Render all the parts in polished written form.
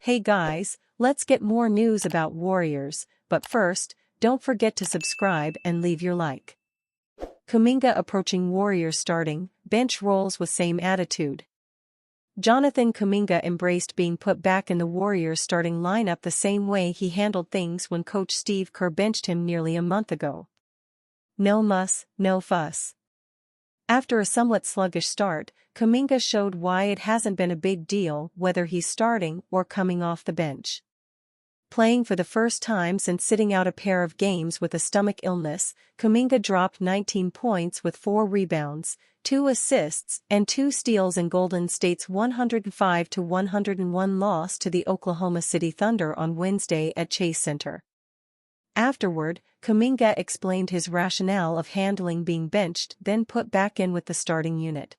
Hey guys, let's get more news about Warriors, but first, don't forget to subscribe and leave your like. Kuminga approaching Warriors starting bench roles with same attitude. Jonathan Kuminga embraced being put back in the Warriors starting lineup the same way he handled things when coach Steve Kerr benched him nearly a month ago. No muss, no fuss. After a somewhat sluggish start, Kuminga showed why it hasn't been a big deal whether he's starting or coming off the bench. Playing for the first time since sitting out a pair of games with a stomach illness, Kuminga dropped 19 points with 4 rebounds, 2 assists and 2 steals in Golden State's 105-101 loss to the Oklahoma City Thunder on Wednesday at Chase Center. Afterward, Kuminga explained his rationale of handling being benched then put back in with the starting unit.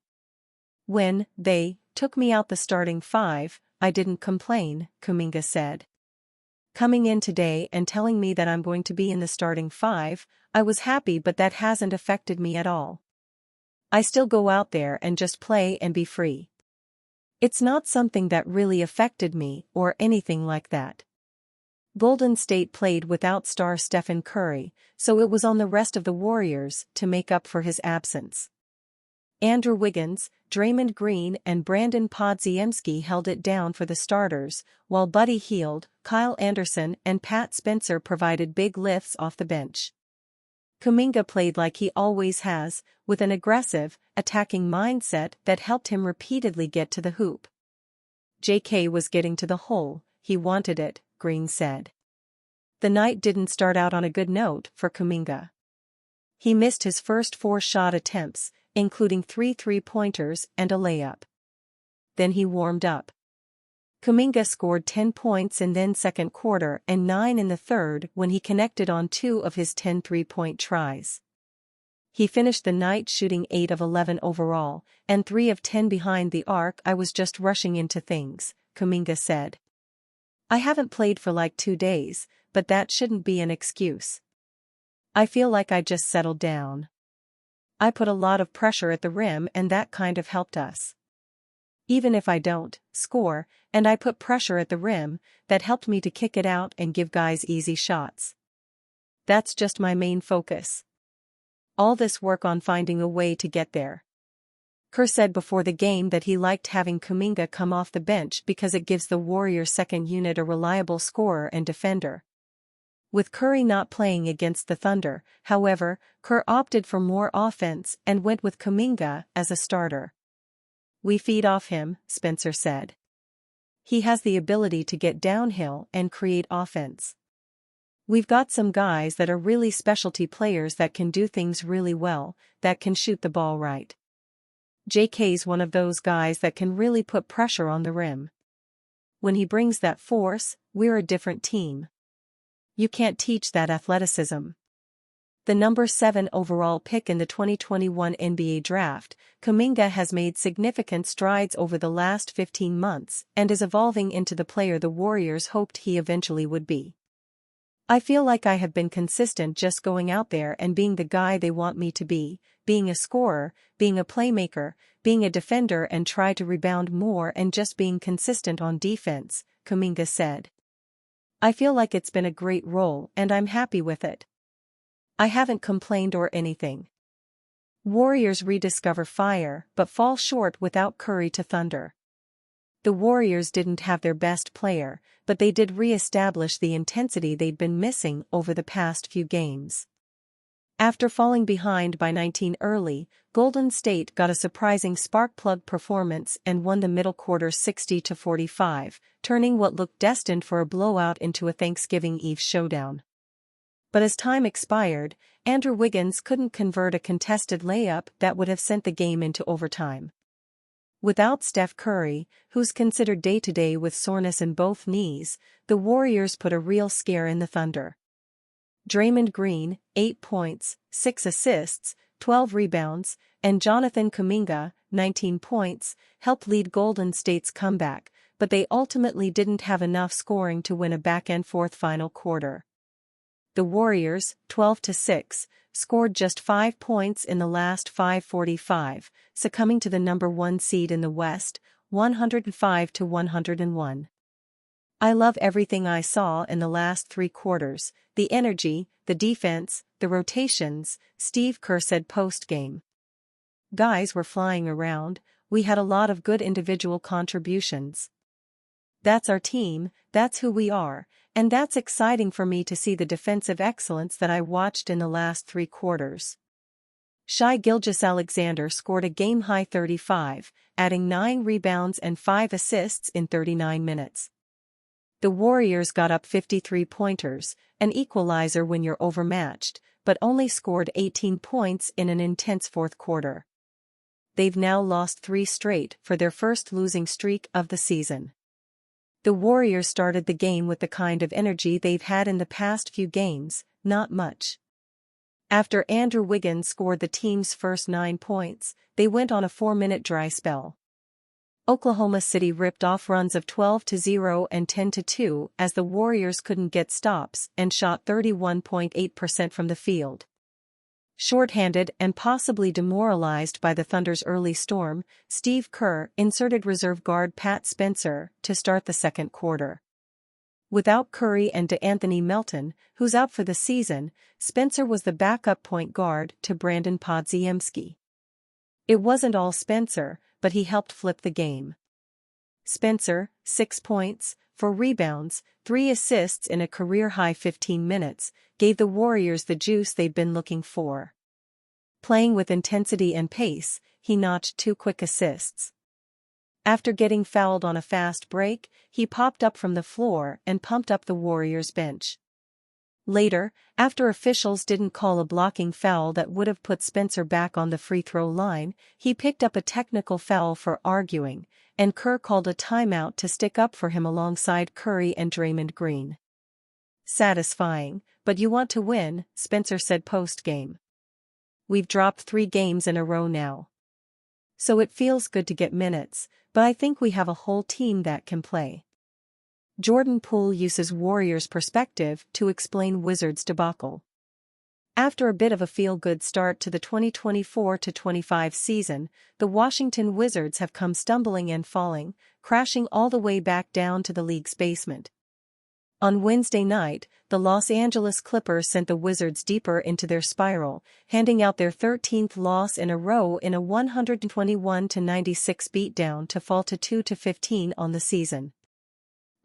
When they took me out the starting 5, I didn't complain, Kuminga said. Coming in today and telling me that I'm going to be in the starting 5, I was happy, but that hasn't affected me at all. I still go out there and just play and be free. It's not something that really affected me or anything like that. Golden State played without star Stephen Curry, so it was on the rest of the Warriors to make up for his absence. Andrew Wiggins, Draymond Green and Brandon Podziemski held it down for the starters, while Buddy Hield, Kyle Anderson and Pat Spencer provided big lifts off the bench. Kuminga played like he always has, with an aggressive, attacking mindset that helped him repeatedly get to the hoop. JK was getting to the hole, he wanted it, Green said. The night didn't start out on a good note for Kuminga. He missed his first 4 shot attempts, including 3 three-pointers and a layup. Then he warmed up. Kuminga scored 10 points in the second quarter and 9 in the third when he connected on 2 of his 10 three-point tries. He finished the night shooting 8 of 11 overall, and 3 of 10 behind the arc. I was just rushing into things, Kuminga said. I haven't played for like 2 days, but that shouldn't be an excuse. I feel like I just settled down. I put a lot of pressure at the rim and that kind of helped us. Even if I don't score, and I put pressure at the rim, that helped me to kick it out and give guys easy shots. That's just my main focus. All this work on finding a way to get there. Kerr said before the game that he liked having Kuminga come off the bench because it gives the Warriors' second unit a reliable scorer and defender. With Curry not playing against the Thunder, however, Kerr opted for more offense and went with Kuminga as a starter. We feed off him, Spencer said. He has the ability to get downhill and create offense. We've got some guys that are really specialty players that can do things really well, that can shoot the ball right. JK's one of those guys that can really put pressure on the rim. When he brings that force, we're a different team. You can't teach that athleticism. The number 7 overall pick in the 2021 NBA draft, Kuminga has made significant strides over the last 15 months and is evolving into the player the Warriors hoped he eventually would be. I feel like I have been consistent just going out there and being the guy they want me to be, being a scorer, being a playmaker, being a defender and try to rebound more and just being consistent on defense, Kuminga said. I feel like it's been a great role and I'm happy with it. I haven't complained or anything. Warriors rediscover fire but fall short without Curry to Thunder. The Warriors didn't have their best player, but they did re-establish the intensity they'd been missing over the past few games. After falling behind by 19 early, Golden State got a surprising spark-plug performance and won the middle quarter 60-45, turning what looked destined for a blowout into a Thanksgiving Eve showdown. But as time expired, Andrew Wiggins couldn't convert a contested layup that would have sent the game into overtime. Without Steph Curry, who's considered day-to-day with soreness in both knees, the Warriors put a real scare in the Thunder. Draymond Green, 8 points, 6 assists, 12 rebounds, and Jonathan Kuminga, 19 points, helped lead Golden State's comeback, but they ultimately didn't have enough scoring to win a back-and-forth final quarter. The Warriors, 12-6, scored just 5 points in the last 5:45, succumbing to the number 1 seed in the West, 105-101. I love everything I saw in the last 3 quarters, the energy, the defense, the rotations, Steve Kerr said post-game. Guys were flying around, we had a lot of good individual contributions. That's our team, that's who we are, and that's exciting for me to see the defensive excellence that I watched in the last 3 quarters. Shai Gilgeous-Alexander scored a game-high 35, adding 9 rebounds and 5 assists in 39 minutes. The Warriors got up 53 pointers, an equalizer when you're overmatched, but only scored 18 points in an intense fourth quarter. They've now lost 3 straight for their first losing streak of the season. The Warriors started the game with the kind of energy they've had in the past few games, not much. After Andrew Wiggins scored the team's first 9 points, they went on a 4-minute dry spell. Oklahoma City ripped off runs of 12-0 and 10-2 as the Warriors couldn't get stops and shot 31.8% from the field. Short-handed and possibly demoralized by the Thunder's early storm, Steve Kerr inserted reserve guard Pat Spencer to start the second quarter. Without Curry and DeAnthony Melton, who's out for the season, Spencer was the backup point guard to Brandon Podziemski. It wasn't all Spencer, but he helped flip the game. Spencer, 6 points, 4 rebounds, 3 assists in a career-high 15 minutes, gave the Warriors the juice they'd been looking for. Playing with intensity and pace, he notched 2 quick assists. After getting fouled on a fast break, he popped up from the floor and pumped up the Warriors' bench. Later, after officials didn't call a blocking foul that would have put Spencer back on the free throw line, he picked up a technical foul for arguing, and Kerr called a timeout to stick up for him alongside Curry and Draymond Green. Satisfying, but you want to win, Spencer said post-game. We've dropped 3 games in a row now. So it feels good to get minutes, but I think we have a whole team that can play. Jordan Poole uses Warriors' perspective to explain Wizards' debacle. After a bit of a feel-good start to the 2024-25 season, the Washington Wizards have come stumbling and falling, crashing all the way back down to the league's basement. On Wednesday night, the Los Angeles Clippers sent the Wizards deeper into their spiral, handing out their 13th loss in a row in a 121-96 beatdown to fall to 2-15 on the season.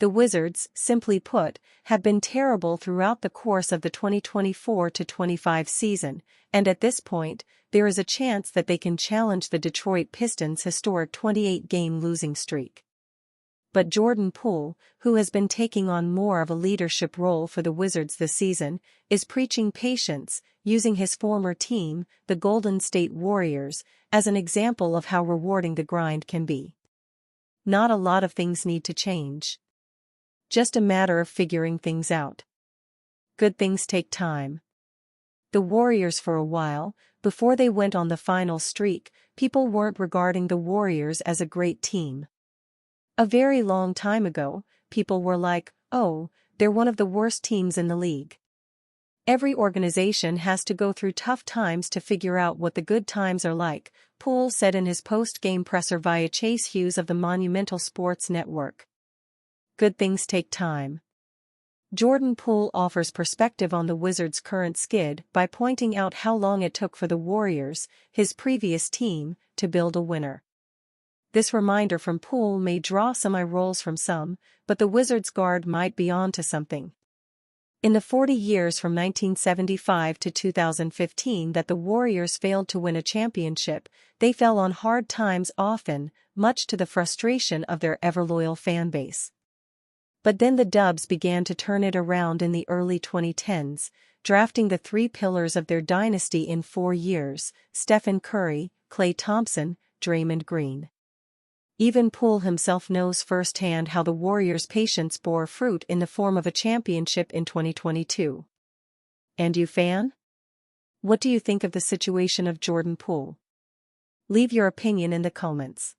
The Wizards, simply put, have been terrible throughout the course of the 2024-25 season, and at this point, there is a chance that they can challenge the Detroit Pistons' historic 28-game losing streak. But Jordan Poole, who has been taking on more of a leadership role for the Wizards this season, is preaching patience, using his former team, the Golden State Warriors, as an example of how rewarding the grind can be. Not a lot of things need to change. Just a matter of figuring things out. Good things take time. The Warriors for a while, before they went on the final streak, people weren't regarding the Warriors as a great team. A very long time ago, people were like, oh, they're one of the worst teams in the league. Every organization has to go through tough times to figure out what the good times are like, Poole said in his post-game presser via Chase Hughes of the Monumental Sports Network. Good things take time. Jordan Poole offers perspective on the Wizards' current skid by pointing out how long it took for the Warriors, his previous team, to build a winner. This reminder from Poole may draw some eye rolls from some, but the Wizards' guard might be on to something. In the 40 years from 1975 to 2015 that the Warriors failed to win a championship, they fell on hard times often, much to the frustration of their ever-loyal fan base. But then the Dubs began to turn it around in the early 2010s, drafting the 3 pillars of their dynasty in 4 years: Stephen Curry, Klay Thompson, Draymond Green. Even Poole himself knows firsthand how the Warriors' patience bore fruit in the form of a championship in 2022. And you, fan? What do you think of the situation of Jordan Poole? Leave your opinion in the comments.